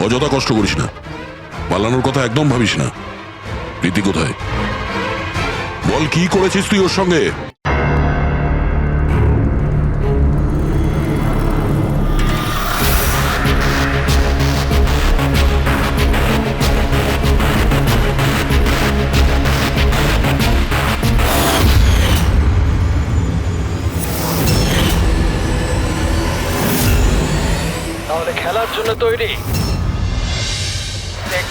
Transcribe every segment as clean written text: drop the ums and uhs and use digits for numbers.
অযথা কষ্ট করিস না, পালানোর কথা একদম ভাবিস না। প্রীতি কোথায়? বল, কি করেছিস তুই ওর সঙ্গে? তাহলে খেলার জন্য তৈরি? টিক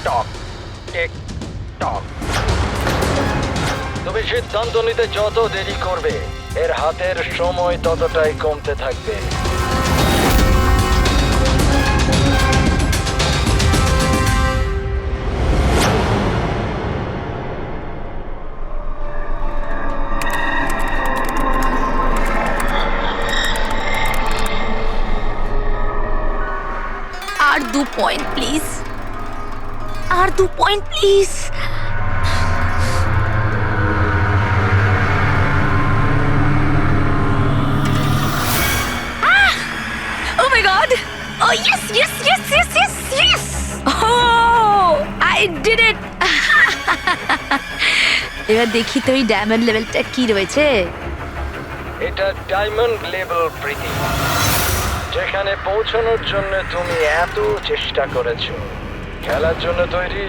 টক, টিক টক। তুমি সিদ্ধান্ত নিতে যত দেরি করবে, এর হাতের সময় ততটাই কমতে থাকবে। আর 2 পয়েন্ট প্লিজ, আর 2 point please. Oh my god! Oh yes, yes, yes, yes, yes, yes! Oh, I did it! এবার দেখি তো এই ডায়মন্ড লেভেলটা কি রয়েছে। এটা ডায়মন্ড লেভেল প্রীতি, যেখানে পৌঁছানোর জন্য তুমি এত চেষ্টা করেছো। খেলার জন্য তৈরি?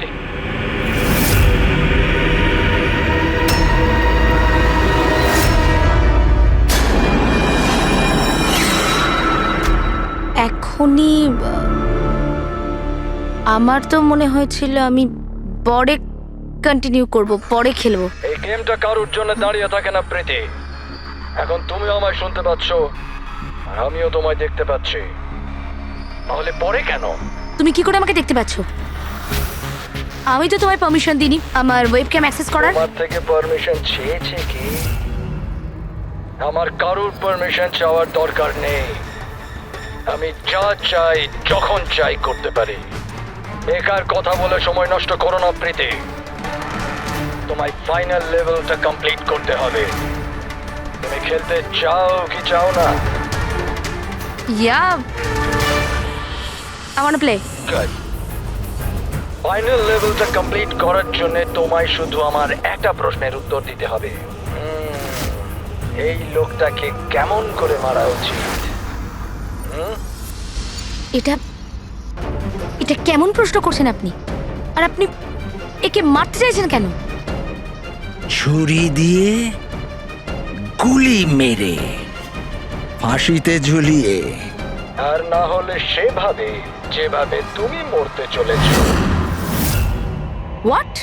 এখনই আমার তো মনে হয়েছিল আমি পরে কন্টিনিউ করব, পরে খেলবো। এই গেমটা কারোর জন্য দাঁড়িয়ে থাকে না প্রীতি। এখন তুমিও আমায় শুনতে পাচ্ছ, আর আমিও তোমায় দেখতে পাচ্ছি। তাহলে পরে কেন? তুমি কি করে আমাকে দেখতে পাচ্ছ? আমি তো তোমায় পারমিশন দিইনি আমার ওয়েবক্যাম অ্যাক্সেস করার। তোমার থেকে পারমিশন চেয়েছে কি? আমার কারোর পারমিশন চাওয়ার দরকার নেই। আমি যা চাই যখন চাই করতে পারি। বেকার কথা বলে সময় নষ্ট করো না প্রীতি। তোমায় ফাইনাল লেভেলটা কমপ্লিট করতে হবে। তুমি খেলতে চাও কি চাও না? ইয়া, I want to play. Good. Final লেভেলটা কমপ্লিট করার জন্য তোমায় শুধু আমার একটা প্রশ্নের উত্তর দিতে হবে। এই লোকটাকে কেমন করে মারা উচিত? এটা এটা কেমন প্রশ্ন করছেন আপনি? আর আপনি একে মারতে চাইছেন কেন? ছুরি দিয়ে, গুলি মেরে, ফাঁসিতে ঝুলিয়ে। আর না হলে সেভাবে যেভাবে তুমি মরতে চলেছো। হোয়াট?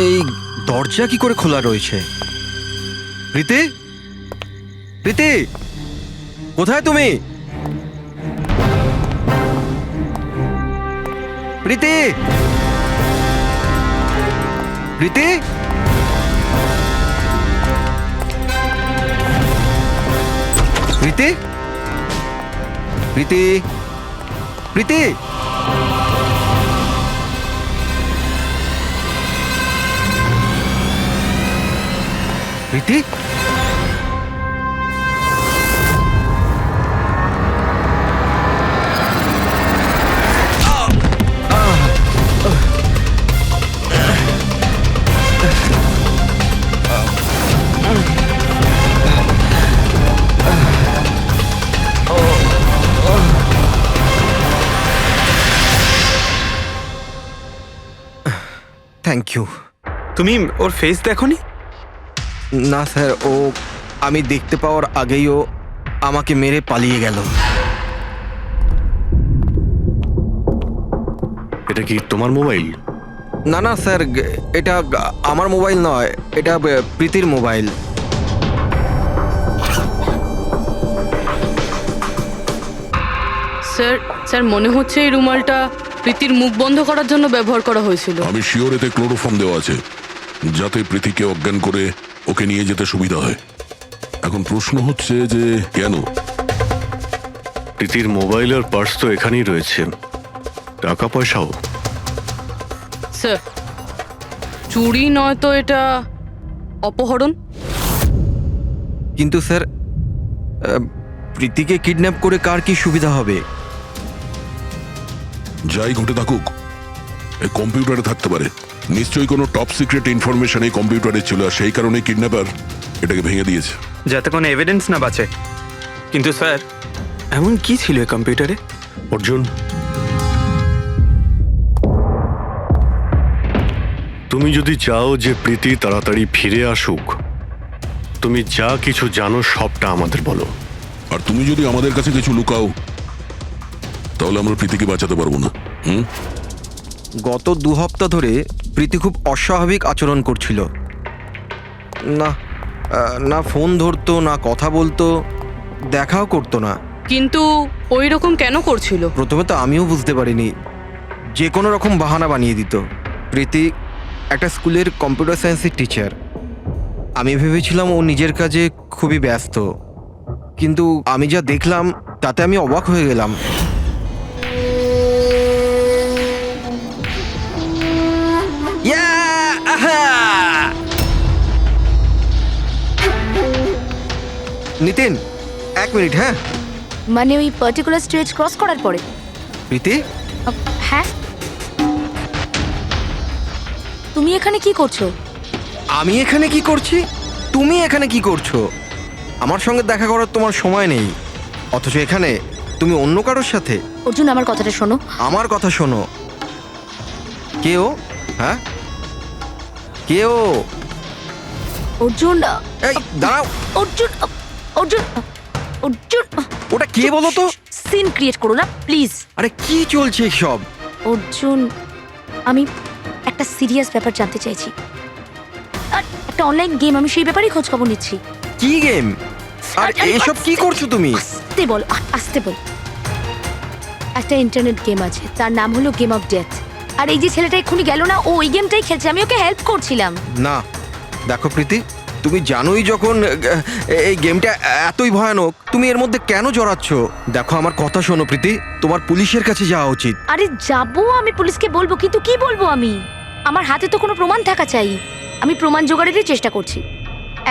এই দরজা কি করে খোলা রয়েছে? প্রীতি, প্রীতি, কোথায় তুমি? প্রীতি, প্রীতি, প্রীতি, প্রীতি, প্রীতি। প্রীতি, থ্যাংক ইউ। তুমি ওর ফেস দেখোনি? না স্যার, ও আমি দেখতে পাওয়ার আগেই ও আমাকে মেরে পালিয়ে গেল। এটা কি তোমার মোবাইল? না না স্যার, এটা আমার মোবাইল নয়, এটা প্রীতির মোবাইল। স্যার স্যার মনে হচ্ছে এই রুমালটা প্রীতির মুখ বন্ধ করার জন্য ব্যবহার করা হয়েছিল। আমি শিওর এতে ক্লোরোফর্ম দেওয়া আছে। যাতে প্রীতিকে অজ্ঞান করে ওকে নিয়ে যেতে সুবিধা হয়। এখন প্রশ্ন হচ্ছে যে কেন? প্রীতির মোবাইল আর পার্স তো এখানেই রয়েছে, টাকা পয়সাও। স্যার, চুরি নয় তো এটা অপহরণ। কিন্তু স্যার প্রীতিকে কিডন্যাপ করে কার কি সুবিধা হবে? যাই ঘটে থাকুক, এই কম্পিউটারে থাকতে পারে। নিশ্চয়ই কোনো টপ সিক্রেট ইনফরমেশন এই কম্পিউটারে ছিল, আর সেই কারণে কিডন্যাপার এটাকে ভেঙে দিয়েছে। যাতে কোনো এভিডেন্স না বাঁচে। কিন্তু স্যার, এমন কি ছিল এই কম্পিউটারে? অর্জুন, তুমি যদি চাও যে প্রীতি তাড়াতাড়ি ফিরে আসুক, তুমি যা কিছু জানো সবটা আমাদের বলো। আর তুমি যদি আমাদের কাছে কিছু লুকাও, তাহলে আমরা প্রীতিকে বাঁচাতে পারবো না। গত 2 সপ্তাহ ধরে প্রীতি খুব অস্বাভাবিক আচরণ করছিল। না না ফোন ধরতো, না কথা বলতো, দেখাও করতো না। কিন্তু ওই রকম কেন করছিল? প্রথমে তো আমিও বুঝতে পারিনি, যে কোনো রকম বাহানা বানিয়ে দিত। প্রীতি একটা স্কুলের কম্পিউটার সায়েন্সের টিচার। আমি ভেবেছিলাম ও নিজের কাজে খুবই ব্যস্ত, কিন্তু আমি যা দেখলাম তাতে আমি অবাক হয়ে গেলাম। নিতিন, 1 মিনিট। হ্যাঁ মানে ওই পার্টিকুলার স্টেজ ক্রস করার পরে? প্রীতি, হ্যাঁ, তুমি এখানে কি করছো? আমি এখানে কি করছি? তুমি এখানে কি করছো? আমার সঙ্গে দেখা করার তোমার সময় নেই, অথচ এখানে তুমি অন্য কারোর সাথে। অর্জুন, আমার কথাটা শোনো। আমার কথা শোনো। কে ও? হ্যাঁ, কে ও? অর্জুন, এই দাঁড়াও। অর্জুন, অর্জুন, অর্জুন, ওটা কে বলো তো? সিন ক্রিয়েট করো না প্লিজ। আরে কি চলছে সব? অর্জুন, আমি একটা সিরিয়াস ব্যাপার জানতে চাইছি। আর একটা অনলাইন গেম, আমি সেই ব্যাপারেই খোঁজ খবর নিচ্ছি। কি গেম? আর এসব কি করছো তুমি? আস্তে বল, আস্তে বল। একটা ইন্টারনেট গেম আছে, তার নাম হলো গেম অফ ডেথ। আর এই যে ছেলেটা এক্ষুনি গেল না, ও ওই গেমটাই খেলছে, আমি ওকে হেল্প করছিলাম। না দেখো প্রীতি, তুমি জানোই যখন এই গেমটা এতই ভয়ানক, তুমি এর মধ্যে কেন জড়াচ্ছ? দেখো আমার কথা শোনো প্রীতি, তোমার পুলিশের কাছে যাওয়া উচিত। আরে যাবো, আমি পুলিশকে বলবো, কিন্তু কি বলবো আমি? আমার হাতে তো কোনো প্রমাণ থাকা চাই। আমি প্রমাণ জোগাড়েরই চেষ্টা করছি।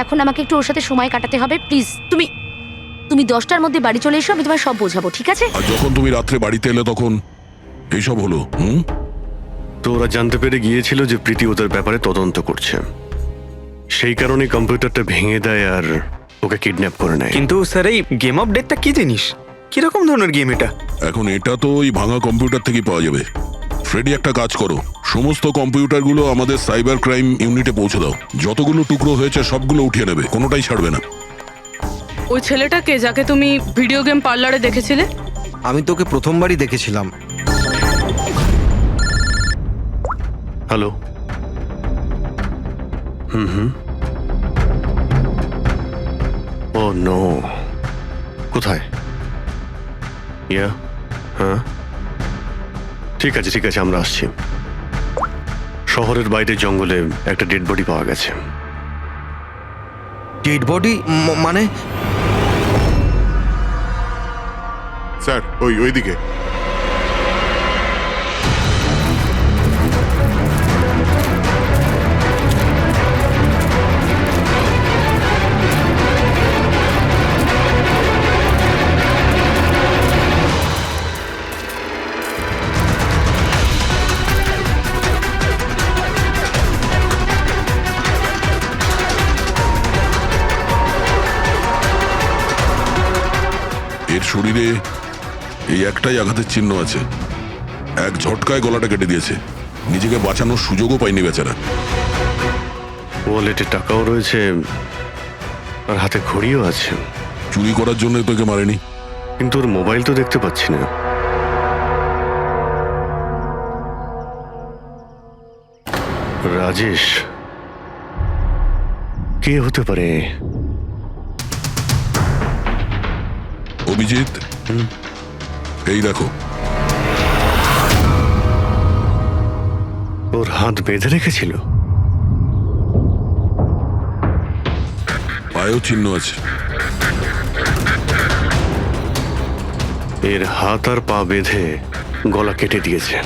এখন আমাকে একটু ওর সাথে সময় কাটাতে হবে। প্লিজ তুমি 10টার মধ্যে বাড়ি চলে এসো, আমি তোমায় সব বোঝাবো, ঠিক আছে? আর যখন তুমি রাত্রে বাড়িতে এলে তখন এইসব হলো। তো ওরা জানতে পেরে গিয়েছিল যে প্রীতি ওদের ব্যাপারে তদন্ত করছে, সেই কারণে কম্পিউটারটা ভেঙে দেয় আর ওকে কিডন্যাপ করে নেয়। কিন্তু স্যার, এই গেম অফ ডেথটা কি জিনিস? কিরকম ধরনের গেম এটা? এখন এটা তো ওই ভাঙা কম্পিউটার থেকে পাওয়া যাবে। ফ্রেডি, একটা কাজ করো, সমস্ত কম্পিউটারগুলো আমাদের সাইবার ক্রাইম ইউনিটে পৌঁছে দাও। যতগুলো টুকরো হয়েছে সবগুলো উঠিয়ে নেবে, কোনোটাই ছাড়বে না। ওই ছেলেটাকে যাকে তুমি ভিডিও গেম পার্লারে দেখেছিলে? আমি তোকে প্রথমবারই দেখেছিলাম। হ্যালো। ও নো, কোথায়? ইয়া, হ্যাঁ ঠিক আছে, আমরা আসছি। শহরের বাইরে জঙ্গলে একটা ডেড বডি পাওয়া গেছে। ডেড বডি মানে? স্যার, ওইদিকে। এর শরীরে এই একটাই আঘাতের চিহ্ন আছে। এক ঝটকায় গলাটা কেটে দিয়েছে, নিজেকে বাঁচানোর সুযোগও পায়নি বেচারা। ওয়ালেটে টাকাও রয়েছে আর হাতে ঘড়িও আছে। চুরি করার জন্য তোকে মারেনি। কিন্তু ওর মোবাইল তো দেখতে পাচ্ছি না। রাজেশ কে হতে পারে? অভিজিৎ, এই দেখো। ওর হাত বেঁধে রেখেছিল। পায়েও চিহ্ন আছে। এর হাত আর পা বেঁধে গলা কেটে দিয়েছে।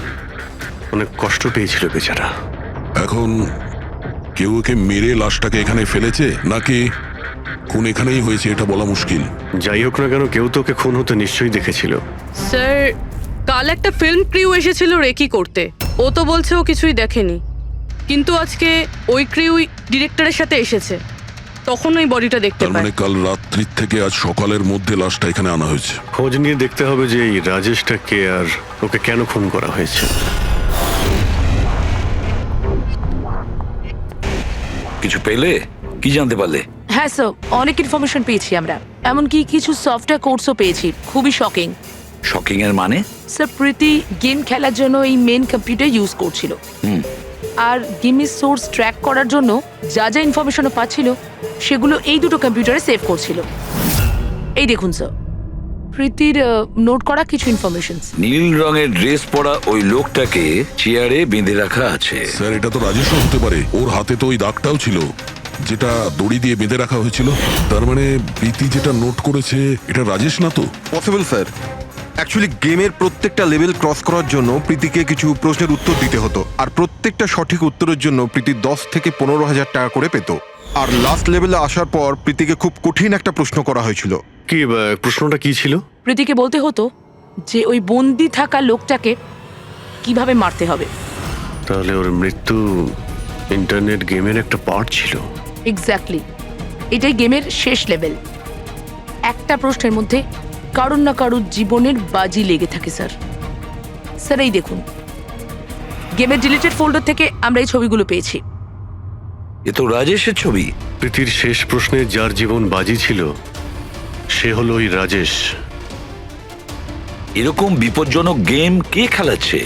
অনেক কষ্ট পেয়েছিল বেচারা। এখন কেউ ওকে মেরে লাশটাকে এখানে ফেলেছে নাকি খুন এখানেই হয়েছে এটা বলা মুশকিল। যাই হোক না কেন, কেউ তোকে খুন হতে নিশ্চয়ই দেখেছিল। স্যার কাল একটা ফিল্ম ক্রিউ এসেছিল রেকি করতে, ও তো বলছে ও কিছুই দেখেনি, কিন্তু আজকে ওই ক্রিউ ডিরেক্টরের সাথে এসেছে, তখন ওই বডিটা দেখতে তার পায়। মানে কাল রাত্রির থেকে আজ সকালের মধ্যে লাশটা এখানে আনা হয়েছে। খোঁজ নিয়ে দেখতে হবে যে এই রাজেশটা কে আর ওকে কেন খুন করা হয়েছে। কিছু পেলে? কি জানতে পারলে? হ্যাঁ স্যার, অনেক ইনফরমেশন পেয়েছি আমরা, এমনকি কিছু সফটওয়্যার কোর্সও পেয়েছি। খুবই শকিং। শকিং এর মানে? স্যার প্রীতি গেম খেলার জন্য এই মেন কম্পিউটার ইউজ করছিল, আর গেমের সোর্স ট্র্যাক করার জন্য যা যা ইনফরমেশনও পাচ্ছিল সেগুলো এই দুটো কম্পিউটারে সেভ করছিল। এই দেখুন স্যার, প্রীতির নোট করা কিছু ইনফরমেশন। নীল রঙের ড্রেস পরা ওই লোকটাকে চেয়ারে বেঁধে রাখা আছে। স্যার এটা তো রাজেশও হতে পারে, ওর হাতে তো ওই দাগটাও ছিল যেটা দড়ি দিয়ে বেঁধে রাখা হয়েছিল। তার মানে প্রীতি যেটা নোট করেছে এটা রাজেশ না তো? Possible sir. অ্যাকচুয়ালি গেমের প্রত্যেকটা লেভেল ক্রস করার জন্য প্রীতিকে কিছু প্রশ্নের উত্তর দিতে হতো, আর প্রত্যেকটা সঠিক উত্তরের জন্য প্রীতি 10 থেকে 15,000 টাকা করে পেত। আর লাস্ট লেভেলে আসার পর প্রীতিকে খুব কঠিন একটা প্রশ্ন করা হয়েছিল। কি প্রশ্নটা কি ছিল? প্রীতিকে বলতে হতো যে ওই বন্দি থাকা লোকটাকে কিভাবে মারতে হবে। তাহলে ওর মৃত্যু ইন্টারনেট গেমের একটা পার্ট ছিল। এক্স্যাক্টলি, এটাই গেমের শেষ লেভেল। একটা প্রশ্নের মধ্যে কারুর না কারুর জীবনের বাজি লেগে থাকে স্যার। স্যার এই দেখুন, গেমের ডিলিটেড ফোল্ডার থেকে আমরা এই ছবিগুলো পেয়েছি। এ তো রাজেশের ছবি। প্রীতির শেষ প্রশ্নে যার জীবন বাজি ছিল সে হলো ওই রাজেশ। এরকম বিপজ্জনক গেম কে খেলাচ্ছে?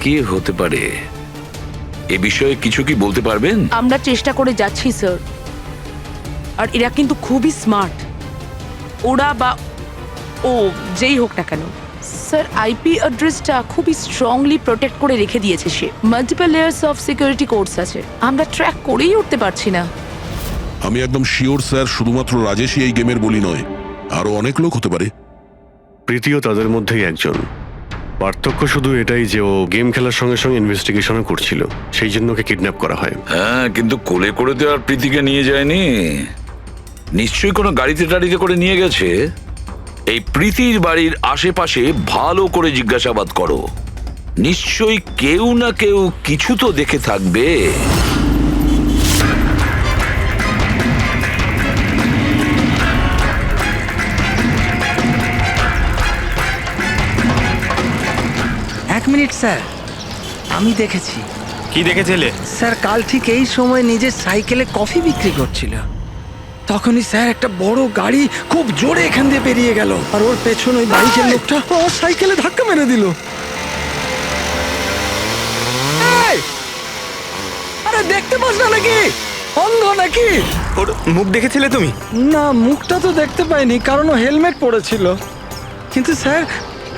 কে হতে পারে? এ বিষয়ে কিছু কি বলতে পারবেন? আমরা চেষ্টা করে যাচ্ছি স্যার, আর এরা কিন্তু খুবই স্মার্ট। ওরা বা ও যেই হোক না কেন স্যার, আইপি অ্যাড্রেসটা খুবই স্ট্রংলি প্রোটেক্ট করে রেখে দিয়েছে সে। Multiple layers of security codes আছে, আমরা ট্র্যাক করেই উঠতে পারছি না। আমি একদম শিওর স্যার, শুধুমাত্র রাজেশই এই গেমের বলি নয়, আরো অনেক লোক হতে পারে। প্রীতিও তাদের মধ্যেই একজন। পার্থক্য শুধু এটাই যে ও গেম খেলার সঙ্গে সঙ্গে ইনভেস্টিগেশনও করছিল, সেই জন্য ওকে কিডন্যাপ করা হয়। হ্যাঁ, কিন্তু কোলে করে তো আর প্রীতিকে নিয়ে যায়নি। নিশ্চয়ই কোনো গাড়িতে টাড়িতে করে নিয়ে গেছে। এই প্রীতির বাড়ির আশেপাশে ভালো করে জিজ্ঞাসাবাদ করো, নিশ্চয়ই কেউ না কেউ কিছু তো দেখে থাকবে। এক মিনিট স্যার, আমি দেখেছি। কি দেখেছিলে? স্যার কাল ঠিক এই সময় নিজের সাইকেলে কফি বিক্রি করছিল, তখনই স্যার একটা বড় গাড়ি খুব জোরে এখান দিয়ে বেরিয়ে গেল, আর ওর পেছনে ওই বাইকের লোকটা ওর সাইকেলে ধাক্কা মেরে দিল। আরে দেখতে পাস না নাকি? অন্ধ নাকি? ওর মুখ দেখেছিলে তুমি? না, মুখটা তো দেখতে পাইনি কারণ ও হেলমেট পরেছিল, কিন্তু স্যার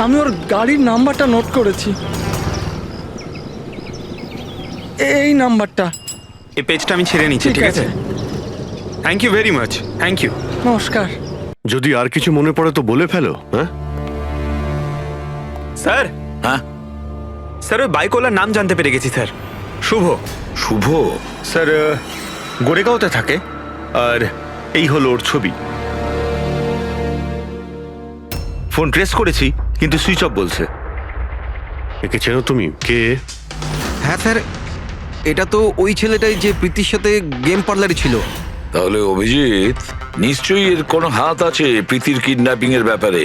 আমি ওর গাড়ির নাম্বারটা নোট করেছি, এই নাম্বারটা। এই পেজটা আমি ছেড়ে নিচ্ছি, ঠিক আছে? Thank you very much, thank you. নমস্কার। যদি আর কিছু মনে পড়ে তো বলে ফেলো। হ্যাঁ স্যার, হ্যাঁ স্যার ওই বাইকওয়ালার নাম জানতে পেরে গেছি স্যার। শুভ। শুভ? স্যার গোরেগাঁওতে থাকে, আর এই হলো ওর ছবি। ফোন ট্রেস করেছি কিন্তু সুইচ অফ বলছে। একে চেনো তুমি? কে? হ্যাঁ স্যার, এটা তো ওই ছেলেটাই যে প্রীতির সাথে গেম পার্লারে ছিল। তাহলে অভিজিৎ নিশ্চয়ই এর কোনো হাত আছে প্রীতির কিডন্যাপিং এর ব্যাপারে।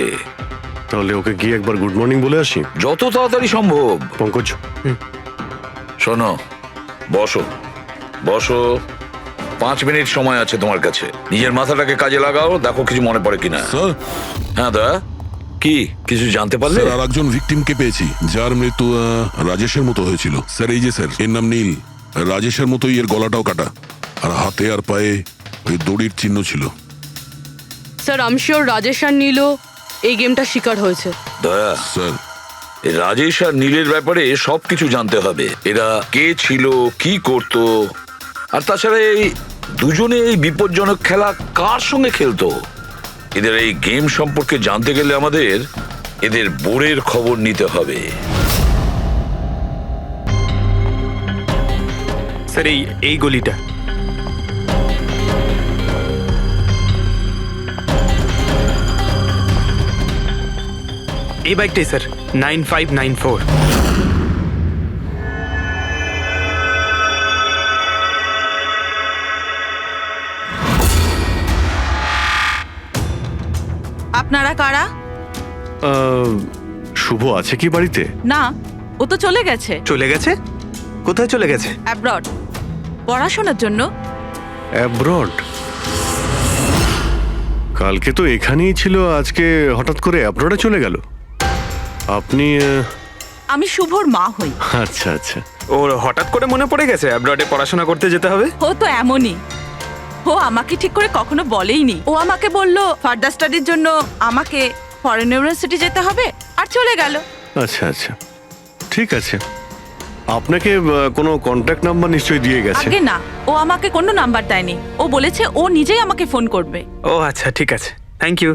তাহলে ওকে গিয়ে একবার গুড মর্নিং বলে আসি। যত তাড়াতাড়ি সম্ভব। পঙ্কজ, শোনো, বসো বসো, 5 মিনিট সময় আছে তোমার কাছে। নিজের মাথাটাকে কাজে লাগাও, দেখো কিছু মনে পড়ে কিনা। স্যার, হ্যাঁ দা, কি কিছু জানতে পারলে? স্যার আর একজন ভিকটিমকে পেয়েছি যার মৃত্যু রাজেশের মতো হয়েছিল। স্যার এই যে স্যার, এর নাম নীল। রাজেশের মতোই এর গলাটাও কাটা, আর হাতে আর পায়ে ওই দড়ির চিহ্ন ছিল। স্যার আমি শিওর রাজেশ আর নীলও এই গেমটা শিকার হয়েছে। দয়া, স্যার এই রাজেশ আর নীলের ব্যাপারে সবকিছু জানতে হবে। এরা কে ছিল, কি করত, আর তাছাড়া এই দুজনে এই বিপজ্জনক খেলা কার সঙ্গে খেলতো? এদের এই গেম সম্পর্কে জানতে গেলে আমাদের এদের বোর্ডের খবর নিতে হবে। স্যার এই গলিটা। এই বাইকটাই স্যার, 9594। আপনারা কারা? শুভ আছে কি বাড়িতে? না, ও তো চলে গেছে চলে গেছে? কোথায় চলে গেছে? অ্যাব্রড পড়াশোনার জন্য। অ্যাব্রড? কালকে তো এখানেই ছিল, আজকে হঠাৎ করে অ্যাব্রডে চলে গেল। আপনি আমি শুভর মা হই। আচ্ছা আচ্ছা। ওর হঠাৎ করে মনে পড়ে গেছে অ্যাব্রডে পড়াশোনা করতে যেতে হবে। ও তো এমনই, ও আমাকে ঠিক করে কখনো বলেইনি। ও আমাকে বলল ফার্দার স্টাডির জন্য আমাকে ফরেন ইউনিভার্সিটি যেতে হবে, আর চলে গেল। আচ্ছা আচ্ছা, ঠিক আছে। আপনাকে কোনো কন্ট্যাক্ট নাম্বার নিশ্চয়ই দিয়ে গেছে? আগে না, ও আমাকে কোনো নাম্বার দেয়নি। ও বলেছে ও নিজেই আমাকে ফোন করবে। ও আচ্ছা, ঠিক আছে, থ্যাংক ইউ।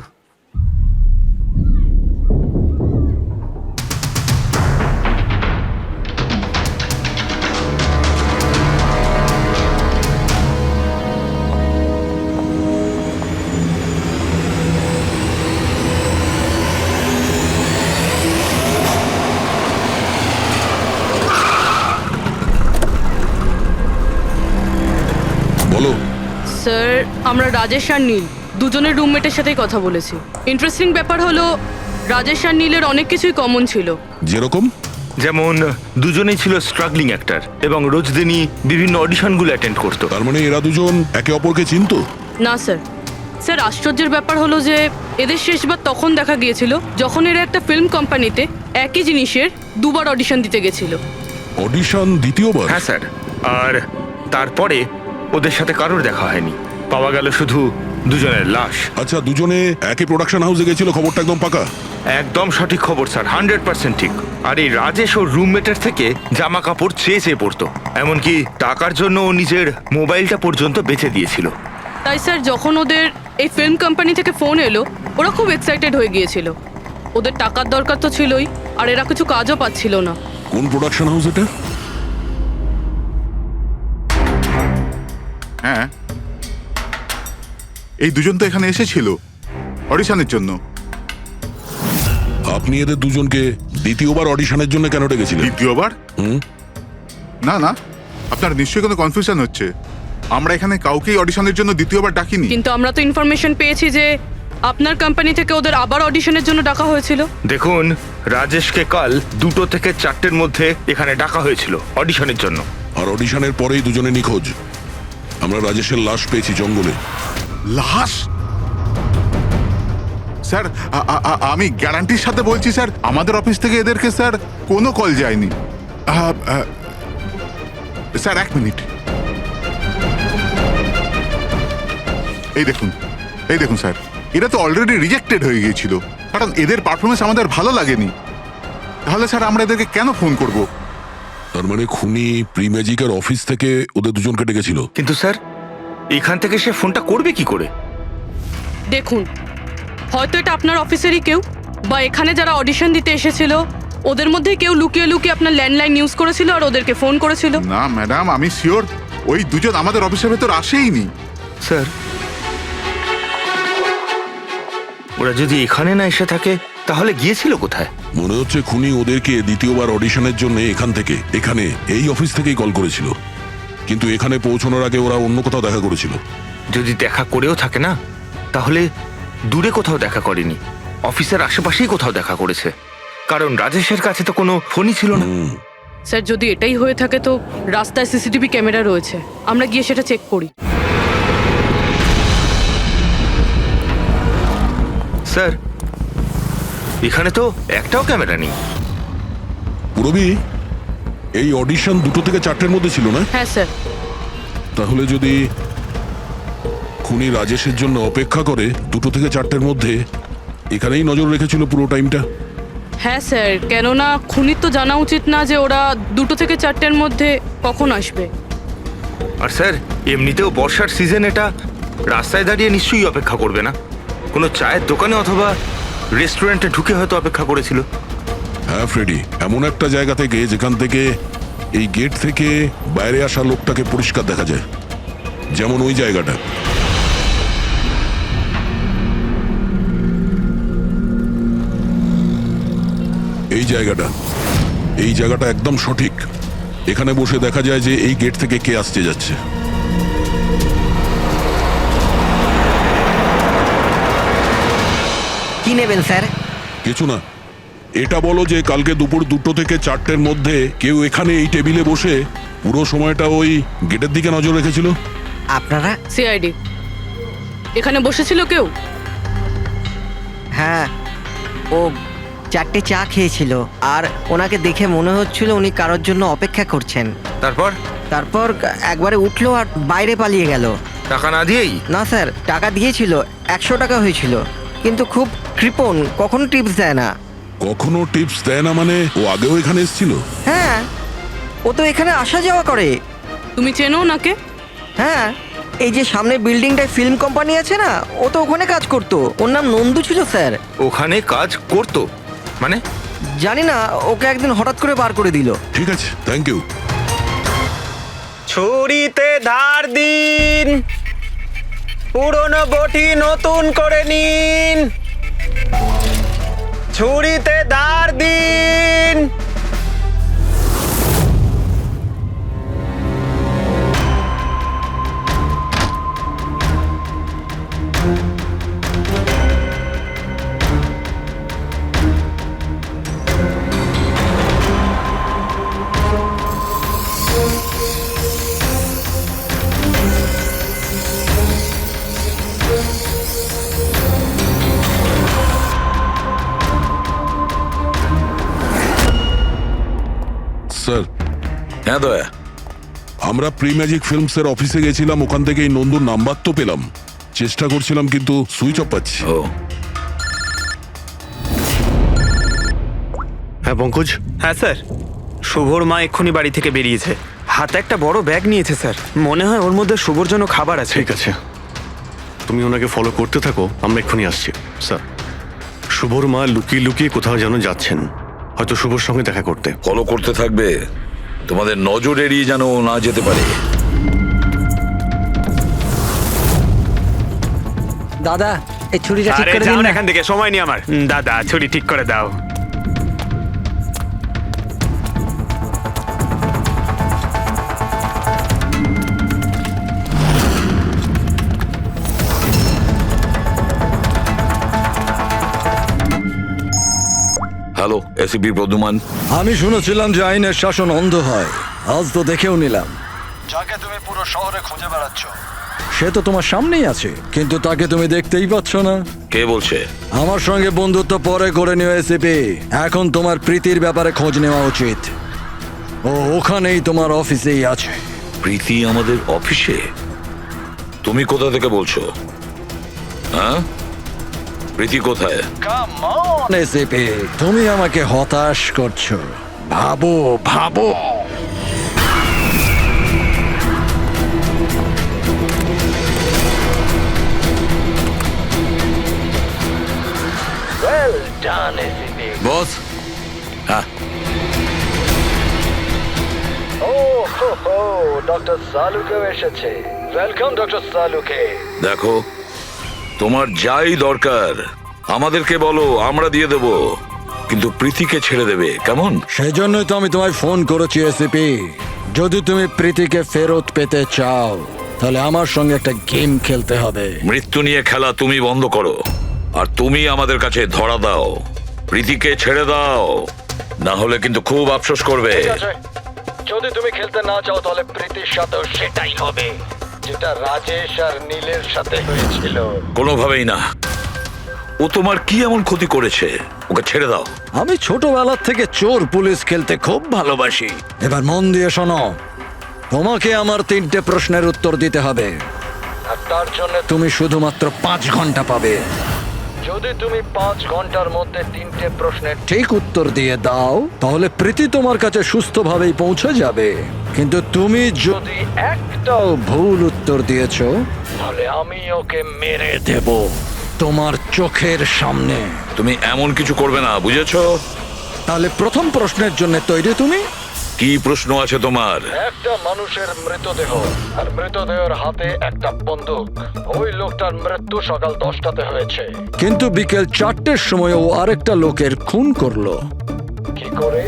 বলো। স্যার, আমরা রাজেশ আর নীল দুজনের রুমমেটের সাথেই কথা বলেছি। ইন্টারেস্টিং ব্যাপার হলো রাজেশ আর নীলের অনেক কিছুই কমন ছিল। যেরকম? যেমন দুজনেই ছিল স্ট্রাগলিং অ্যাক্টর এবং রোজ দিনই বিভিন্ন অডিশনগুলো অ্যাটেন্ড করতো। তার মানে এরা দুজন একে অপরকে চিনতো? না স্যার। স্যার, আশ্চর্যের ব্যাপার হলো যে এদের শেষবার তখন দেখা গিয়েছিল যখন এরা একটা ফিল্ম কোম্পানিতে একই জিনিসের দুবার অডিশন দিতে গেছিল। অডিশন দ্বিতীয়বার? হ্যাঁ স্যার, আর তারপরে ওদের সাথে কারোর দেখা হয়নি, পাওয়া গেল শুধু দুজনের লাশ। আচ্ছা, দুজনে একই প্রোডাকশন হাউসে গেছিল, খবরটা একদম পাকা? একদম সঠিক খবর স্যার, 100% ঠিক। আর এই রাজেশ ওর রুমমেটের থেকে জামা কাপড় চেয়ে চেয়ে পড়তো, এমনকি টাকার জন্য ও নিজের মোবাইলটা পর্যন্ত বেচে দিয়েছিল। তাই স্যার, যখন ওদের এই ফিল্ম কোম্পানি থেকে ফোন এলো ওরা খুব এক্সাইটেড হয়ে গিয়েছিল। ওদের টাকার দরকার তো ছিলই, আর এরা কিছু কাজও পাচ্ছিল না। কোন প্রোডাকশন হাউস এটা? হ্যাঁ, এই দুজন তো এখানে এসেছিল অডিশনের জন্য। আপনি এদের দুজনকে দ্বিতীয়বার অডিশনের জন্য কেন ডেকেছিলেন? দ্বিতীয়বার? হুম? না না, আপনার নিশ্চয়ই কোনো কনফিউশন হচ্ছে। আমরা এখানে কাউকেই অডিশনের জন্য দ্বিতীয়বার ডাকিনি। কিন্তু আমরা তো ইনফরমেশন পেয়েছি যে আপনার কোম্পানি থেকে ওদের আবার অডিশনের জন্য ডাকা হয়েছিল। দেখুন, রাজেশকে কাল 2টো থেকে 4টের মধ্যে এখানে ডাকা হয়েছিল অডিশনের জন্য। আর অডিশনের পরেই দুজনে নিখোঁজ। আমরা রাজেশের লাশ পেয়েছি জঙ্গলে। লাশ? স্যার, আমি গ্যারান্টির সাথে বলছি স্যার, আমাদের অফিস থেকে এদেরকে স্যার কোনো কল যায়নি। Sir, 1 minute. এই দেখুন স্যার, এরা তো অলরেডি রিজেক্টেড হয়ে গিয়েছিল, কারণ এদের পারফরমেন্স আমাদের ভালো লাগেনি। তাহলে স্যার আমরা এদেরকে কেন ফোন করব? তার মানে খুনি প্রিম্যাজিকের অফিস থেকে ওদের দুজনকে ডেকেছিল। কিন্তু স্যার, এখান থেকে সে ফোনটা করবে কি করে? দেখুন, হয়তো এটা আপনার অফিসেরই কেউ, বা এখানে যারা অডিশন দিতে এসেছিল ওদের মধ্যে কেউ লুকিয়ে লুকিয়ে আপনার ল্যান্ডলাইন ইউজ করেছিল আর ওদেরকে ফোন করেছিল। না ম্যাডাম, আমি শিওর ওই দুজন আমাদের অফিসের ভেতর আসেইনি। স্যার, ওরা যদি এখানে না এসে থাকে তাহলে গিয়েছিল কোথায়? মনে হচ্ছে খুনি ওদেরকে দ্বিতীয়বার অডিশনের জন্য এখানে এই অফিস থেকেই কল করেছিল, কিন্তু এখানে পৌঁছানোর আগে ওরা অন্য কোথাও দেখা করেছিল। যদি দেখা করেও থাকে না, তাহলে দূরে কোথাও দেখা করেনি, অফিসের আশেপাশেই কোথাও দেখা করেছে, কারণ রাজেশের কাছে তো কোনো ফোনই ছিল না। স্যার, যদি এটাই হয়ে থাকে তো রাস্তায় সিসিটিভি ক্যামেরা রয়েছে, আমরা গিয়ে সেটা চেক করি। স্যার, এখানে তো একটাও ক্যামেরা নেই। পুরবি, এই অডিশন 2টো থেকে 4টের মধ্যে ছিল না? হ্যাঁ স্যার। তাহলে যদি খুনি রাজেশের জন্য অপেক্ষা করে 2টো থেকে 4টের মধ্যে, এখানেই নজর রেখেছিল পুরো টাইমটা। হ্যাঁ স্যার, কেননা খুনির তো জানা উচিত না যে ওরা 2টো থেকে 4টের মধ্যে কখন আসবে। আর স্যার এমনিতেও বর্ষার সিজন, এটা রাস্তায় দাঁড়িয়ে নিশ্চয়ই অপেক্ষা করবে না, কোনো চায়ের দোকানে অথবা রেস্টুরেন্টে ঢুকে হয়তো অপেক্ষা করেছিল। হ্যাঁ ফ্রেডি, এমন একটা জায়গা থেকে যেখান থেকে এই গেট থেকে বাইরে আসা লোকটাকে পরিষ্কার দেখা যায়, যেমন ওই জায়গাটা। এই জায়গাটা একদম সঠিক। এখানে বসে দেখা যায় যে এই গেট থেকে কে আসতে যাচ্ছে। কি নেবেন স্যার? কিছু না, এটা বলো যে কালকে দুপুর 2টো থেকে 4টের মধ্যে কেউ এখানে এই টেবিলে বসে পুরো সময়টা ওই গেটের দিকে নজর রেখেছিল? আপনারা? সিআইডি এখানে বসেছিল কেউ? হ্যাঁ, ও 4টে চা খেয়েছিল আর ওনাকে দেখে মনে হচ্ছিল উনি কারোর জন্য অপেক্ষা করছেন। তারপর? তারপর একবারে উঠলো আর বাইরে পালিয়ে গেল। টাকা না দিয়েই? না স্যার, টাকা দিয়েছিল, 100 টাকা হয়েছিল, কিন্তু খুব কৃপণ, কখনো টিপস দেয় না। কখনো টিপস দেয় না মানে? ও আগেও এখানে এসেছিল? হ্যাঁ, ও তো এখানে আসা যাওয়া করে। তুমি চেনো ওনাকে? হ্যাঁ, এই যে সামনে বিল্ডিংটায় ফিল্ম কোম্পানি আছে না, ও তো ওখানে কাজ করতো। ওর নাম নন্দু ছিল স্যার। ওখানে কাজ করতো মানে? জানি না, ওকে একদিন হঠাৎ করে বার করে দিল। ঠিক আছে, থ্যাংক ইউ। ছুরিতে ধার দিন, পুরনো বটি নতুন করে নিন, ছুরিতে ধার দিন। স্যার, হ্যাঁ দয়া, আমরা প্রি ম্যাজিক ফিল্মসের অফিসে গেছিলাম, ওখান থেকে এই নন্দুর নাম্বার তো পেলাম, চেষ্টা করছিলাম কিন্তু সুইচ অফ পাচ্ছি। ও হ্যাঁ পঙ্কজ, হ্যাঁ স্যার, শুভর মা এক্ষুনি বাড়ি থেকে বেরিয়েছে, হাতে একটা বড় ব্যাগ নিয়েছে স্যার, মনে হয় ওর মধ্যে শুভর জন্য খাবার আছে। ঠিক আছে, তুমি ওনাকে ফলো করতে থাকো, আমরা এক্ষুনি আসছি। স্যার, শুভর মা লুকিয়ে লুকিয়ে কোথাও যেন যাচ্ছেন, হয়তো শুভর সঙ্গে দেখা করতে। ফলো করতে থাকবে, তোমাদের নজর এড়িয়ে যেন ও না যেতে পারে। দাদা, এই ছুরিটা ঠিক আরে করে যাও দিন না না। এখান থেকে, সময় নেই আমার। দাদা ছুরি ঠিক করে দাও। Hello, ACP Pradyuman. আমি শুনেছিলাম যে আইনের শাসন অন্ধ হয়, আজ তো দেখেও নিলাম। যাকে তুমি পুরো শহরে খুঁজে বেড়াচ্ছ, সে তো তোমার সামনেই আছে, কিন্তু তাকে তুমি দেখতেই পাচ্ছ না। কে বলছে? আমার সঙ্গে বন্ধুত্ব পরে করে নিও এসিপি, এখন তোমার প্রীতির ব্যাপারে খোঁজ নেওয়া উচিত। ও ওখানেই তোমার অফিসেই আছে। প্রীতি আমাদের অফিসে? তুমি কোথা থেকে বলছো? হ্যাঁ, প্রীতি কোথায়? Come on. এসিপি, তুমি আমাকে হতাশ করছো। ভাবো ভাবো। Well done ACP. বস। হ্যাঁ, ও হো হো, ডক্টর সালুকেও এসেছে। Welcome doctor Salunke. দেখো, তোমার যাই দরকার আমাদেরকে বলো, আমরা দিয়ে দেব, কিন্তু প্রীতিকে ছেড়ে দেবে, কেমন? সেই জন্যই তো আমি তোমায় ফোন করেছি এসিপি। যদি তুমি প্রীতিকে ফেরত পেতে চাও, তাহলে আমার সঙ্গে একটা গেম খেলতে হবে। মৃত্যু নিয়ে খেলা তুমি বন্ধ করো, আর তুমি আমাদের কাছে ধরা দাও। প্রীতিকে ছেড়ে দাও, না হলে কিন্তু খুব আফসোস করবে। ঠিক আছে, যদি তুমি খেলতে না চাও তাহলে প্রীতির সাথেও সেটাই হবে, যেটা রাজেশ আর নীলের সাথে হয়েছিল। কোনোভাবেই না। ও তোমার কি এমন ক্ষতি করেছে? ওকে ছেড়ে দাও। আমি ছোটবেলার থেকে চোর পুলিশ খেলতে খুব ভালোবাসি। এবার মন দিয়ে শোনো, তোমাকে আমার 3টে প্রশ্নের উত্তর দিতে হবে, আর তার জন্য তুমি শুধুমাত্র 5 ঘন্টা পাবে। যদি তুমি 5 ঘন্টার মধ্যে 3টে প্রশ্নের ঠিক উত্তর দিয়ে দাও তাহলে প্রীতি তোমার কাছে সুস্থভাবেই পৌঁছে যাবে, কিন্তু তুমি যদি একটাও ভুল উত্তর দিয়েছো তাহলে আমি ওকে মেরে দেব তোমার চোখের সামনে। তুমি এমন কিছু করবে না, বুঝেছো? তাহলে প্রথম প্রশ্নের জন্য তৈরি তুমি? কি প্রশ্ন আছে তোমার? একটা মানুষের মৃতদেহ আর মৃতদেহের হাতে একটা বন্দুক। ওই লোকটার মৃত্যু সকাল 10টাতে হয়েছে। কিন্তু বিকেল 4টের সময় ও আরেকটা লোকের খুন করলো। কি করে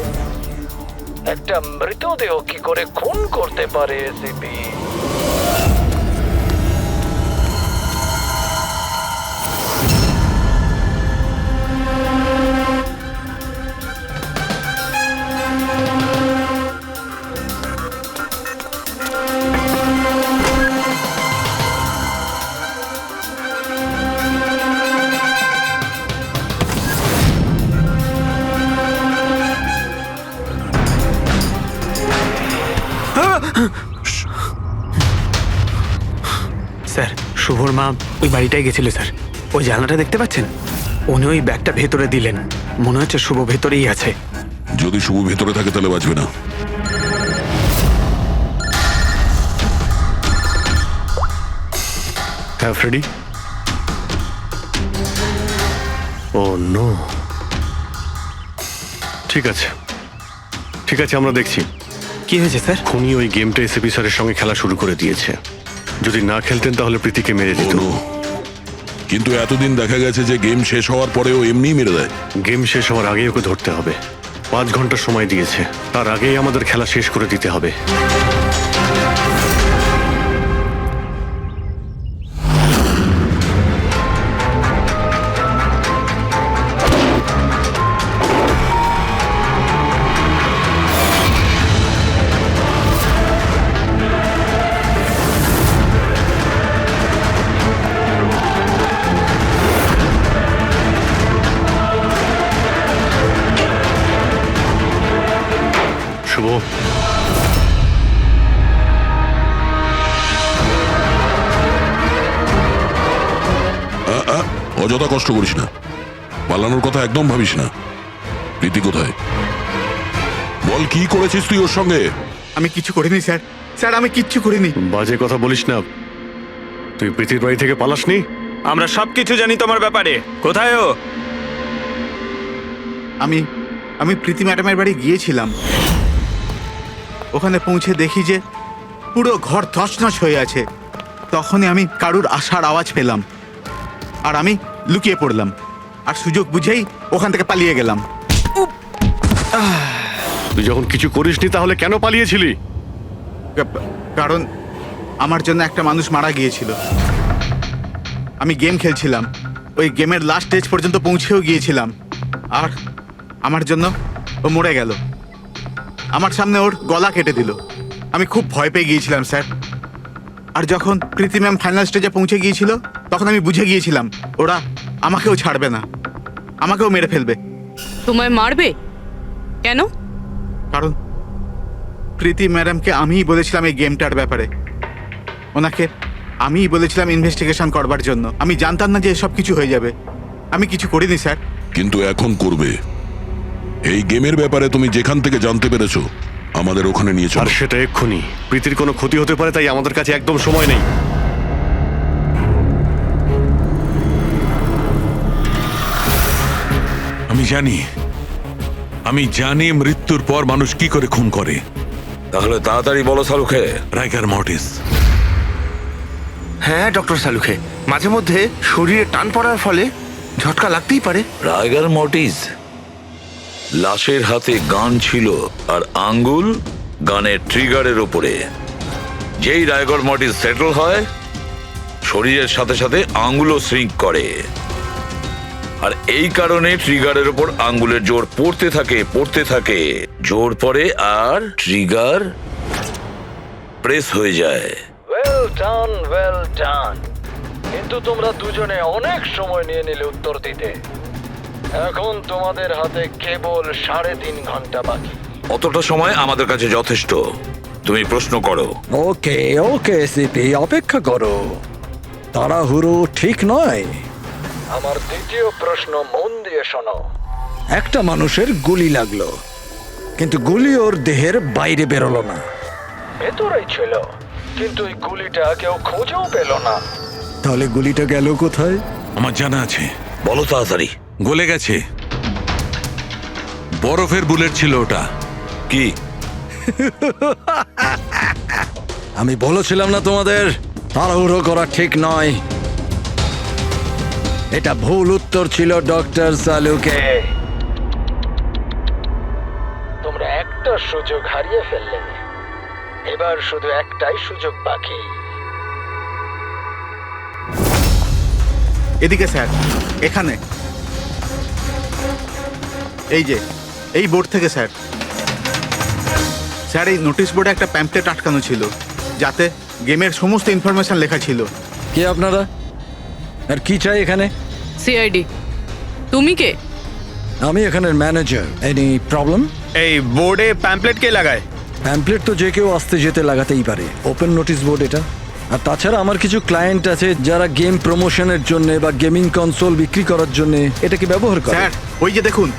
একটা মৃতদেহ কি করে খুন করতে পারে এসিপি? স্যার, শুভর মা ওই বাড়িটায় গেছিল স্যার। ওই জানলাটা দেখতে পাচ্ছেন? উনি ওই ব্যাগটা ভেতরে দিলেন। মনে হচ্ছে শুভ ভেতরেই আছে। যদি শুভ ভেতরে থাকে তাহলে বাঁচবে না। হ্যাঁ ফ্রেডি। ও নো। ঠিক আছে, ঠিক আছে, আমরা দেখছি। কি হয়েছে স্যার? খুনি ওই গেমটা এসএপি স্যারের সঙ্গে খেলা শুরু করে দিয়েছে। যদি না খেলতেন তাহলে প্রীতিকে মেরে দিত। ও, কিন্তু এতদিন দেখা গেছে যে গেম শেষ হওয়ার পরেও এমনি মেরে দেয়। গেম শেষ হওয়ার আগেই ওকে ধরতে হবে। 5 ঘন্টা সময় দিয়েছে, তার আগেই আমাদের খেলা শেষ করে দিতে হবে। শুভ, অযথা কষ্ট করিস না, পালানোর কথা একদম ভাবিস না। প্রীতি কোথায়? বল, কি করেছিস তুই ওর সঙ্গে? আমি কিছু করিনি স্যার, স্যার আমি কিচ্ছু করিনি। বাজে কথা বলিস না। তুই প্রীতির বাড়ি থেকে পালাসনি? আমরা সবকিছু জানি তোমার ব্যাপারে। কোথায় ও? আমি প্রীতি ম্যাডামের বাড়ি গিয়েছিলাম। ওখানে পৌঁছে দেখি যে পুরো ঘর তছনছ হয়ে আছে। তখনই আমি কারুর আসার আওয়াজ পেলাম আর আমি লুকিয়ে পড়লাম, আর সুযোগ বুঝেই ওখান থেকে পালিয়ে গেলাম। তুই যখন কিছু করিসনি তাহলে কেন পালিয়েছিলি? কারণ আমার জন্য একটা মানুষ মারা গিয়েছিল। আমি গেম খেলছিলাম, ওই গেমের লাস্ট স্টেজ পর্যন্ত পৌঁছেও গিয়েছিলাম, আর আমার জন্য ও মরে গেল। আমার সামনে ওর গলা কেটে দিল। আমি খুব ভয় পেয়ে গিয়েছিলাম স্যার। আর যখন প্রীতি ম্যাম ফাইনাল স্টেজে পৌঁছে গিয়েছিল তখন আমি বুঝে গিয়েছিলাম ওরা আমাকেও ছাড়বে না, আমাকেও মেরে ফেলবে। তোমায় মারবে কেন? কারণ প্রীতি ম্যাডামকে আমিই বলেছিলাম এই গেমটার ব্যাপারে। ওনাকে আমিই বলেছিলাম ইনভেস্টিগেশন করবার জন্য। আমি জানতাম না যে এসব কিছু হয়ে যাবে। আমি কিছু করিনি স্যার। কিন্তু এখন করবে। এই গেমের ব্যাপারে তুমি যেখান থেকে জানতে পেরেছো আমাদের ওখানে নিয়ে আর চলো। সেটা এক্ষুনি। প্রীতির কোনো ক্ষতি হতে পারে, তাই আমাদের কাছে একদম সময় নেই। আমি জানি মৃত্যুর পর মানুষ কি করে খুন করে। তাহলে তাড়াতাড়ি বলো সালুখে। রাইগার মর্টিস। হ্যাঁ ডক্টর সালুখে, মাঝে মধ্যে শরীরে টান পড়ার ফলে ঝটকা লাগতেই পারে। রাইগার মর্টিস। লাশের হাতে গান ছিল আর আঙ্গুল গানের ট্রিগারের ওপরে। যেই রাইগার মর্টিস সেটেল হয়, শরীরের সাথে সাথে আঙ্গুলও শ্রিঙ্ক করে। আর এই কারণে ট্রিগারের ওপর আঙ্গুলের জোর পড়তে থাকে, জোর পড়ে আর ট্রিগার প্রেস হয়ে যায়। Well done. কিন্তু তোমরা দুজনে অনেক সময় নিয়ে নিলে উত্তর দিতে। এখন তোমাদের হাতে কেবল 3.5 ঘন্টা বাকি। অতটা সময় আমাদের কাছে যথেষ্ট। তুমি প্রশ্ন করো। ওকে সিপি, অপেক্ষা করো। তাড়াহুড়ো ঠিক নয়। আমার দ্বিতীয় প্রশ্ন মন দিয়ে শোনো। একটা মানুষের গুলি লাগলো, কিন্তু গুলি ওর দেহের বাইরে বেরোলো না। ভেতরেই ছিল, কিন্তু এই গুলিটা কেউ খুঁজেও পেল না। তাহলে গুলিটা গেল কোথায়? আমার জানা আছে, বলো তাড়াতাড়ি। গলে গেছে। বরফের বুলেট ছিল ওটা। কি? আমি বলেছিলাম না তোমাদের তাড়াহুড়ো করা ঠিক নয়। এটা ভুল উত্তর ছিল ডক্টর সালুকে। তোমরা একটা সুযোগ হারিয়ে ফেললে, এবার শুধু একটাই সুযোগ বাকি। এদিকে স্যার, এখানে এই যে এই বোর্ড থেকে স্যার। স্যার, এই নোটিশ বোর্ডে একটা প্যাম্পলেট আটকানো ছিল, যাতে গেমের সমস্ত ইনফরমেশন লেখা ছিল। কে আপনারা আর কি চাই এখানে? সিআইডি। তুমি কে? আমি এখানের ম্যানেজার। Any problem? এই বোর্ডে প্যাম্পলেট কে লাগায়? প্যাম্পলেট তো যে কেউ আসতে যেতে লাগাতেই পারে। ওপেন নোটিশ বোর্ড এটা। আর তাছাড়া আমার কিছু ক্লায়েন্ট আছে যারা গেম প্রমোশনের জন্য বা গেমিং কনসোল বিক্রি করার জন্য এটাকে ব্যবহার করে। স্যার, ওই যে দেখুন।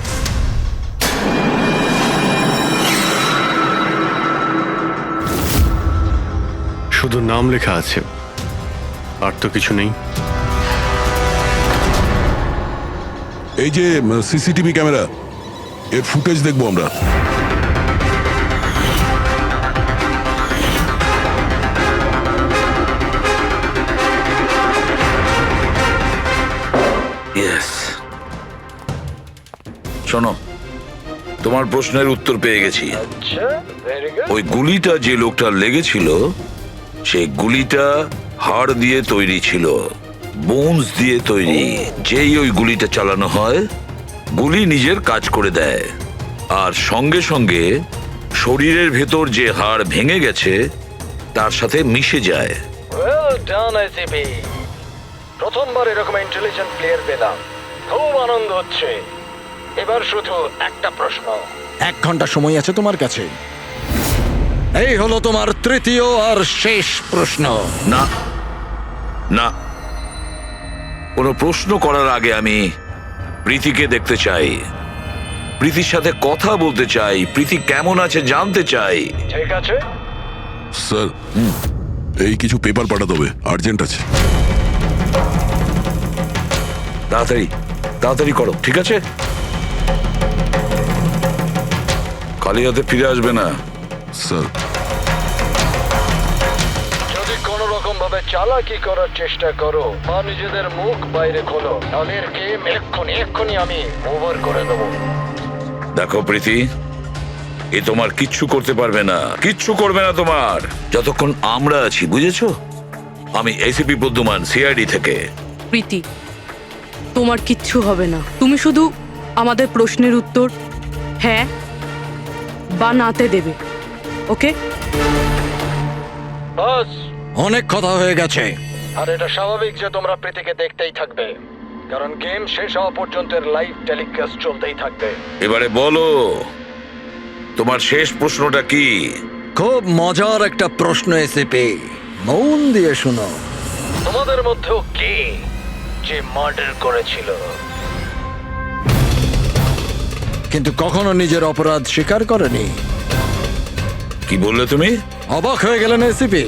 শুধু নাম লেখা আছে, আর তো কিছু নেই। এই যে সিসিটিভি ক্যামেরা, এর ফুটেজ দেখবো আমরা। ইয়েস। শোনো, তোমার প্রশ্নের উত্তর পেয়ে গেছি। আচ্ছা, ভেরি গুড। ওই গুলিটা যে লোকটার লেগেছিল, সেই গুলিটা হাড় দিয়ে তৈরি ছিল, বোনস দিয়ে তৈরি। যেই ওই গুলিটা চালানো হয়, গুলি নিজের কাজ করে দেয়, আর সঙ্গে সঙ্গে শরীরের ভেতর যে হাড় ভেঙে গেছে তার সাথে মিশে যায়। Well done ICP. প্রথমবার এরকম ইন্টেলিজেন্ট প্লেয়ার পেলাম, খুব আনন্দ হচ্ছে। এবার শুধু একটা প্রশ্ন। 1 ঘন্টা সময় আছে তোমার কাছে। এই হলো তোমার তৃতীয় আর শেষ প্রশ্ন। না না, কোনো প্রশ্ন করার আগে আমি প্রীতিকে দেখতে চাই, প্রীতির সাথে কথা বলতে চাই, প্রীতি কেমন আছে জানতে চাই। ঠিক আছে। স্যার, এই কিছু পেপার পাঠাতে হবে, আর্জেন্ট আছে। তাড়াতাড়ি তাড়াতাড়ি করো, ঠিক আছে? খালি হাতে ফিরে আসবে না। স্যার, যদি কোনো রকম ভাবে চালাকি করার চেষ্টা করো বা নিজেদের মুখ বাইরে খোলো, তাহলে এর গেম এক্ষুনি আমি ওভার করে দেবো। দেখো প্রীতি, এ তোমার কিচ্ছু করতে পারবে না, কিচ্ছু করবে না তোমার, যতক্ষণ আমরা আছি, বুঝেছো? আমি এসিপি প্রদ্যুমান, সিআইডি থেকে। প্রীতি, তোমার কিচ্ছু হবে না। তুমি শুধু আমাদের প্রশ্নের উত্তর হ্যাঁ বা নাতে দেবে, ওকে? বাস। অনেক কথা হয়ে গেছে। আর এটা স্বাভাবিক যে তোমরা প্রীতিকে দেখতেই থাকবে, কারণ গেম শেষ হওয়া পর্যন্ত লাইভ টেলিকাস্ট চলতেই থাকবে। এবারে বলো, তোমার শেষ প্রশ্নটা কি? খুব মজার একটা প্রশ্ন এসিপি, মন দিয়ে শোনো। তোমাদের মধ্যেও কে যে মার্ডার করেছিল কিন্তু কখনো নিজের অপরাধ স্বীকার করেনি? কি বললে তুমি? অবাক হয়ে গেলেন এসিপি?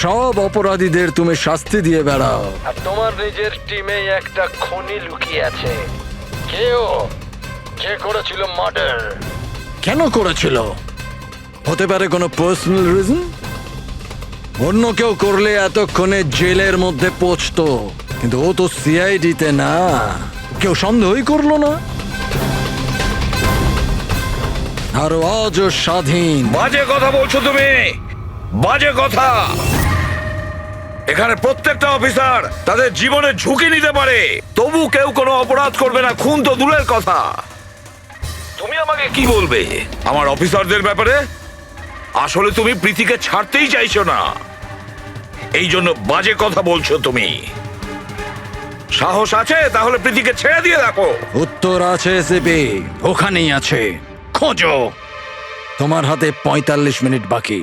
সব অপরাধীদের তুমি শাস্তি দিয়ে বেড়াও, আর তোমার নিজের টিমে একটা খুনি লুকিয়ে আছে। কেউ কে করেছিল মার্ডার? কেন করেছিল? হতে পারে কোনো পার্সোনাল রিজন। অন্য কেউ করলে এতক্ষণে জেলের মধ্যে পৌঁছতো, কিন্তু ও তো সিআইডিতে না, কেউ সন্দেহই করলো না। আর আজও স্বাধীন। বাজে কথা বলছো তুমি, বাজে কথা। এখানে প্রত্যেকটা অফিসার তাদের জীবনের ঝুঁকি নিতে পারে, তবু কেউ কোনো অপরাধ করবে না, খুন তো দূরের কথা। তুমি আমাকে কি বলবে আমার অফিসারদের ব্যাপারে? আসলে তুমি প্রীতিকে ছাড়তেই চাইছো না, এই জন্য বাজে কথা বলছো তুমি। সাহস আছে তাহলে প্রীতিকে ছেড়ে দিয়ে রাখো। উত্তর আছে এসিপি, ওখানেই আছে, খোঁজো। তোমার হাতে 45 মিনিট বাকি।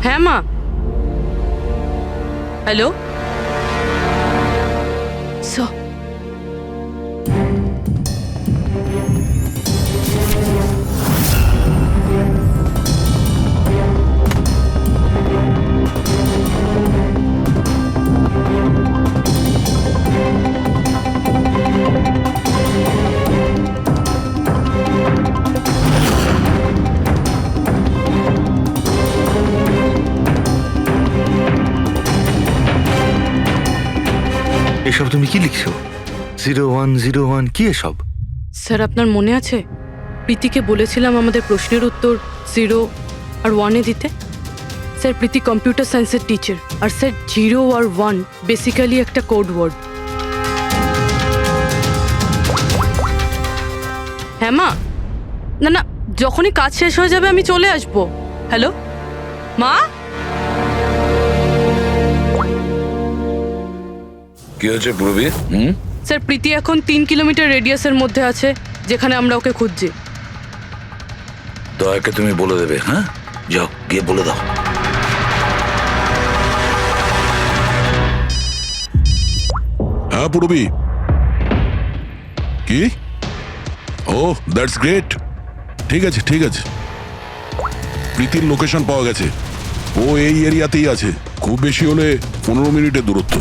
হ্যাঁ মা। হ্যালো এসব তুমি কি লিখছো? 0101 কি এসব? স্যার, আপনার মনে আছে প্রীতিকে বলেছিলাম আমাদের প্রশ্নের উত্তর 0 আর 1-এ দিতে? স্যার, প্রীতি কম্পিউটার সায়েন্সের টিচার, আর স্যার 0 আর 1 বেসিক্যালি একটা কোড ওয়ার্ড। হ্যাঁ মা। না না, যখনই কাজ শেষ হয়ে যাবে আমি চলে আসবো। হ্যালো মা। কি হয়েছে পূর্বী? স্যার, প্রীতি এখন 3 কিলোমিটার রেডিয়াসের মধ্যে আছে, যেখানে আমরা ওকে খুঁজছি। দয়াকে তুমি বলে দেবে। হ্যাঁ, যাও গিয়ে বলে দাও। হ্যাঁ পূরবী, কি? ও দ্যাটস গ্রেট। ঠিক আছে ঠিক আছে, প্রীতির লোকেশন পাওয়া গেছে। ও এই এরিয়াতেই আছে, খুব বেশি হলে 15 মিনিটের দূরত্ব।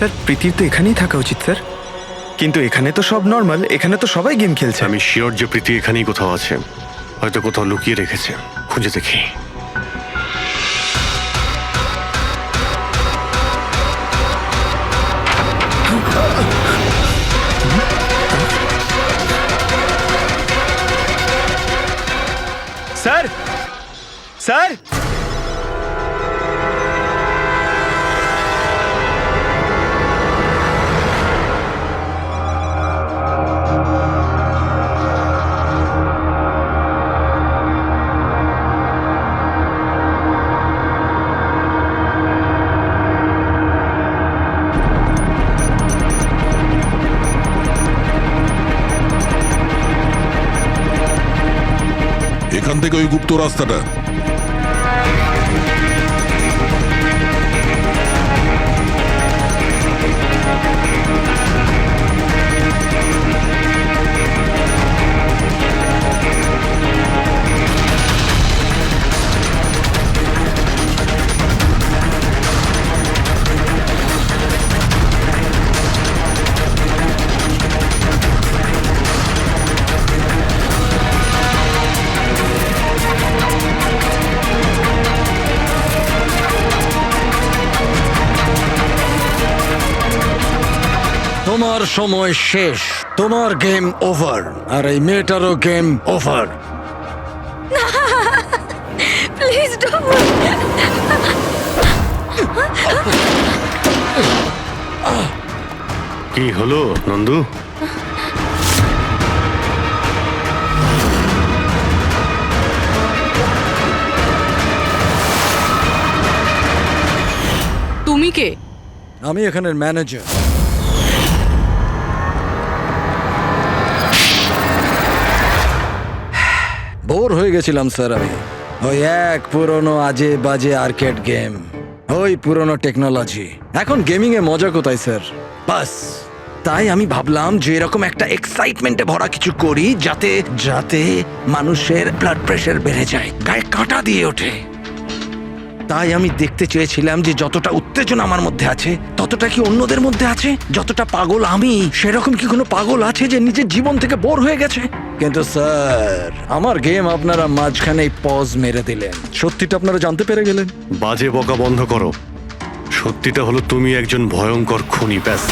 স্যার, প্রীতির তো এখানেই থাকা উচিত স্যার, কিন্তু এখানে তো সব নর্মাল, এখানে তো সবাই গেম খেলছে। আমি শিওর যে প্রীতি এখানেই কোথাও আছে, হয়তো কোথাও লুকিয়ে রেখেছে। খুঁজে দেখি। স্যার স্যার এখান থেকে ওই গুপ্ত রাস্তাটা। তোমার সময় শেষ, তোমার গেম ওভার, আর এই মেয়েটারও গেম ওভার। Please don't. কি হলো নন্দু? তুমি কে? আমি এখানের ম্যানেজার। বোর হয়ে গেছিলাম স্যার আমি। ওই এক পুরনো আজে বাজে আর্কেড গেম, ওই পুরনো টেকনোলজি। এখন গেমিং এ মজা কোথায় স্যার? বাস তাই আমি ভাবলাম যে এরকম একটা এক্সাইটমেন্টে ভরা কিছু করি, যাতে যাতে মানুষের ব্লাড প্রেশার বেড়ে যায়, গায়ে কাঁটা দিয়ে ওঠে। তাই আমি দেখতে চেয়েছিলাম যে যতটা উত্তেজনা আমার মধ্যে আছে, ততটা কি অন্যদের মধ্যে আছে? যতটা পাগল আমি, সেরকম কি কোনো পাগল আছে যে নিজের জীবন থেকে বোর হয়ে গেছে? কিন্তু স্যার, আমার গেম আপনারা মাঝখানেই পজ মেরে দিলেন। সত্যিটা আপনারা জানতে পেরে গেলেন। বাজে বকা বন্ধ করো। সত্যিটা হলো তুমি একজন ভয়ঙ্কর খুনি, ব্যাস।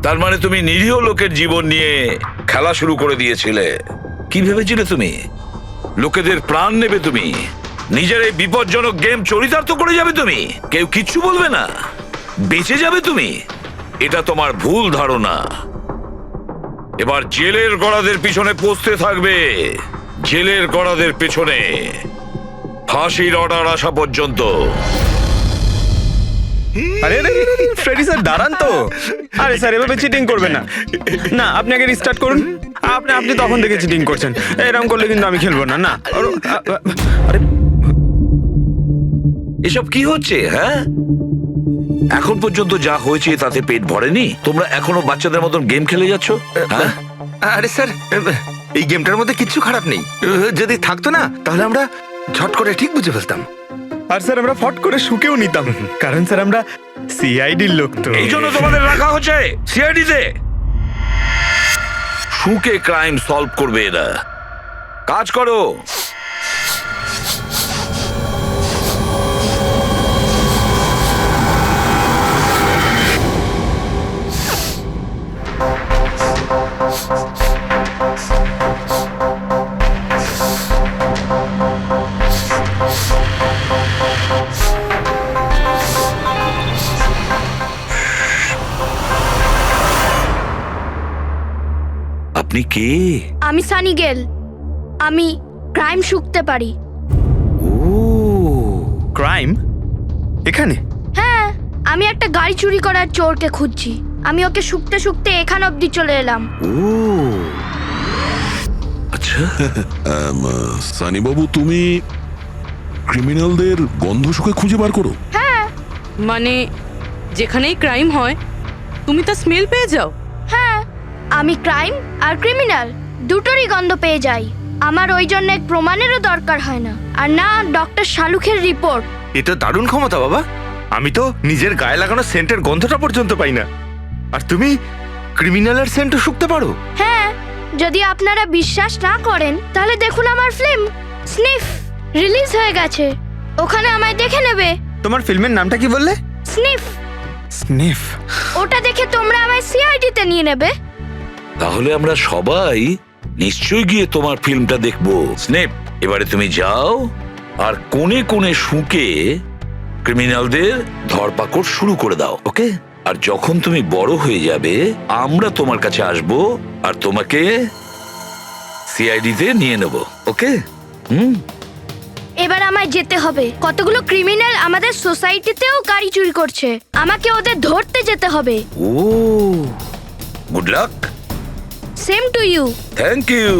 তার মানে তুমি নিরীহ লোকের জীবন নিয়ে খেলা শুরু করে দিয়েছিলে। কি ভেবেছিলে তুমি লোকেদের প্রাণ নেবে? তুমি নিজের এই বিপজ্জনক গেম চরিতার্থ করে যাবে? তুমি কেউ কিচ্ছু বলবে না, বেঁচে যাবে তুমি? এটা তোমার ভুল ধারণা। এবার জেলের গড়াদের পিছনে পৌঁছতে থাকবে, জেলের গড়াদের পেছনে ফাঁসির অর্ডার আসা পর্যন্ত। আরে ফ্রেডি স্যার দাঁড়ান তো। আরে স্যার এভাবে চিটিং করবেন না। না আপনি আগে রিস্টার্ট করুন। আপনি তখন থেকে চিটিং করছেন, এরকম করলে কিন্তু আমি খেলবো না। না আরে এসব কি হচ্ছে? হ্যাঁ, এখন পর্যন্ত যা হয়েছে তাতে পেট ভরেনি? তোমরা এখনো বাচ্চাদের মতন গেম খেলে যাচ্ছ? হ্যাঁ, আরে স্যার, এই গেমটার মধ্যে কিচ্ছু খারাপ নেই। যদি থাকতো না তাহলে আমরা ঝট করে ঠিক বুঝে ফেলতাম। আর স্যার আমরা ফট করে শুকেও নিতাম, কারণ স্যার আমরা সিআইডির লোক তো। এই জন্য তোমাদের রাখা হচ্ছে সিআইডিতে। শুকে ক্রাইম সলভ করবে এরা। কাজ করো। আপনি কে? আমি সানি গেল। আমি ক্রাইম শুকতে পারি। ক্রাইম এখানে? হ্যাঁ, আমি একটা গাড়ি চুরি করার চোরকে খুঁজছি। আমি ওকে শুকতে শুকতে এখান অবধি চলে এলাম। আচ্ছা, সানি বাবু, তুমি ক্রিমিনালদের গন্ধ শুকে খুঁজে বার করো? হ্যাঁ মানে যেখানেই ক্রাইম হয় তুমি তা স্মেল পেয়ে যাও? হ্যাঁ, আমি ক্রাইম আর ক্রিমিনাল দুটোরই গন্ধ পেয়ে যাই। আমার ওই জন্য প্রমাণেরও দরকার হয় না, আর না ডক্টর শালুখের রিপোর্ট। এ তো দারুণ ক্ষমতা বাবা। আমি তো নিজের গায়ে লাগানো সেন্টের গন্ধটা পর্যন্ত পাই না, আর তুমি ক্রিমিনালের সেন্টও শুকতে পারো? হ্যাঁ, যদি আপনারা বিশ্বাস না করেন তাহলে দেখুন আমার ফিল্ম স্নিফ রিলিজ হয়ে গেছে, ওখানে আমায় দেখে নেবে। তোমার ফিল্মের নামটা কি বললে? স্নিফ। স্নিফ? ওটা দেখে তোমরা আমায় সিআইডিতে নিয়ে নেবে। তাহলে আমরা সবাই নিশ্চয়ই গিয়ে তোমার ফিল্মটা দেখবো। স্নেপ, এবারে তুমি যাও আর কোণে কোণে শুকে ক্রিমিনালদের ধরপাকড় শুরু করে দাও, ওকে? আর যখন তুমি বড় হয়ে যাবে আমরা তোমার কাছে আসব আর তোমাকে সিআইডিতে নিয়ে নেব, ওকে? এবার আমায় যেতে হবে। কতগুলো ক্রিমিনাল আমাদের সোসাইটিতেও গাড়ি চুরি করছে, আমাকে ওদের ধরতে যেতে হবে। ও, good luck. Same to you. Thank you.